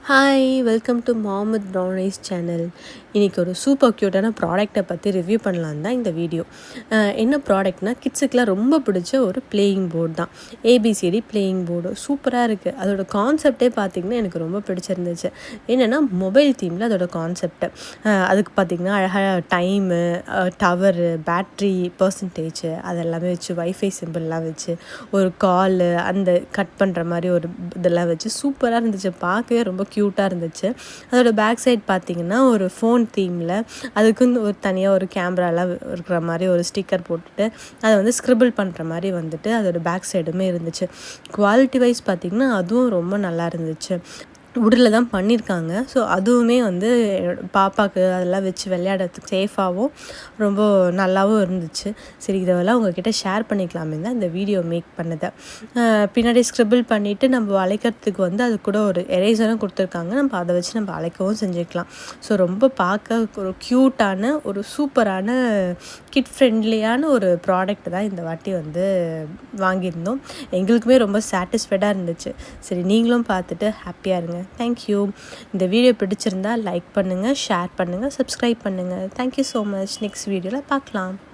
Hi welcome to Mohammed brown rice channel. இன்றைக்கி ஒரு super க்யூட்டான ப்ராடக்ட்டை பற்றி ரிவ்யூ பண்ணலான்னு தான் இந்த வீடியோ. என்ன ப்ராடக்ட்னால் கிட்ஸுக்கெலாம் ரொம்ப பிடிச்ச ஒரு பிளேயிங் போர்டு தான். ஏபிசிடி பிளேயிங் போர்டு சூப்பராக இருக்குது. அதோட கான்செப்டே பார்த்திங்கன்னா எனக்கு ரொம்ப பிடிச்சிருந்துச்சு. என்னென்னா மொபைல் தீமில் அதோட கான்செப்ட்டு. அதுக்கு பார்த்திங்கன்னா அழகாக டைமு, டவரு, பேட்ரி பர்சன்டேஜு அதெல்லாமே வச்சு வைஃபை சிம்பிள்லாம் வச்சு ஒரு காலு அந்த கட் பண்ணுற மாதிரி ஒரு இதெல்லாம் வச்சு சூப்பராக இருந்துச்சு. பார்க்கவே ரொம்ப க்யூட்டாக இருந்துச்சு. அதோட பேக் சைட் பார்த்திங்கன்னா ஒரு ஃபோன் தீமில் அதுக்குன்னு ஒரு தனியாக ஒரு கேமராலாம் இருக்கிற மாதிரி ஒரு ஸ்டிக்கர் போட்டுட்டு அதை வந்து ஸ்க்ரிபிள் பண்ணுற மாதிரி வந்துட்டு அதோட பேக் சைடுமே இருந்துச்சு. குவாலிட்டி வைஸ் பார்த்திங்கன்னா அதுவும் ரொம்ப நல்லா இருந்துச்சு. உட்டில் தான் பண்ணியிருக்காங்க. ஸோ அதுவுமே வந்து பாப்பாவுக்கு அதெல்லாம் வச்சு விளையாடுறதுக்கு சேஃபாகவும் ரொம்ப நல்லாவும் இருந்துச்சு. சரி இதெல்லாம் உங்கள்கிட்ட ஷேர் பண்ணிக்கலாமே தான் இந்த வீடியோ மேக் பண்ணதை. பின்னாடி ஸ்க்ரிபிள் பண்ணிவிட்டு நம்ம வளைக்கிறதுக்கு வந்து அது கூட ஒரு எரேசரும் கொடுத்துருக்காங்க. நம்ம அதை வச்சு நம்ம அழைக்கவும் செஞ்சுக்கலாம். ஸோ ரொம்ப பார்க்க ஒரு க்யூட்டான ஒரு சூப்பரான கிட் ஃப்ரெண்ட்லியான ஒரு ப்ராடக்ட் தான் இந்த வாட்டி வந்து வாங்கியிருந்தோம். எங்களுக்குமே ரொம்ப சாட்டிஸ்ஃபைடாக இருந்துச்சு. சரி நீங்களும் பார்த்துட்டு ஹாப்பியாக இருங்க. தேங்க்யூ. இந்த வீடியோ பிடிச்சிருந்தால் லைக் பண்ணுங்கள், ஷேர் பண்ணுங்கள், சப்ஸ்கிரைப் பண்ணுங்கள். Thank you so much. நெக்ஸ்ட் வீடியோவில் பார்க்கலாம்.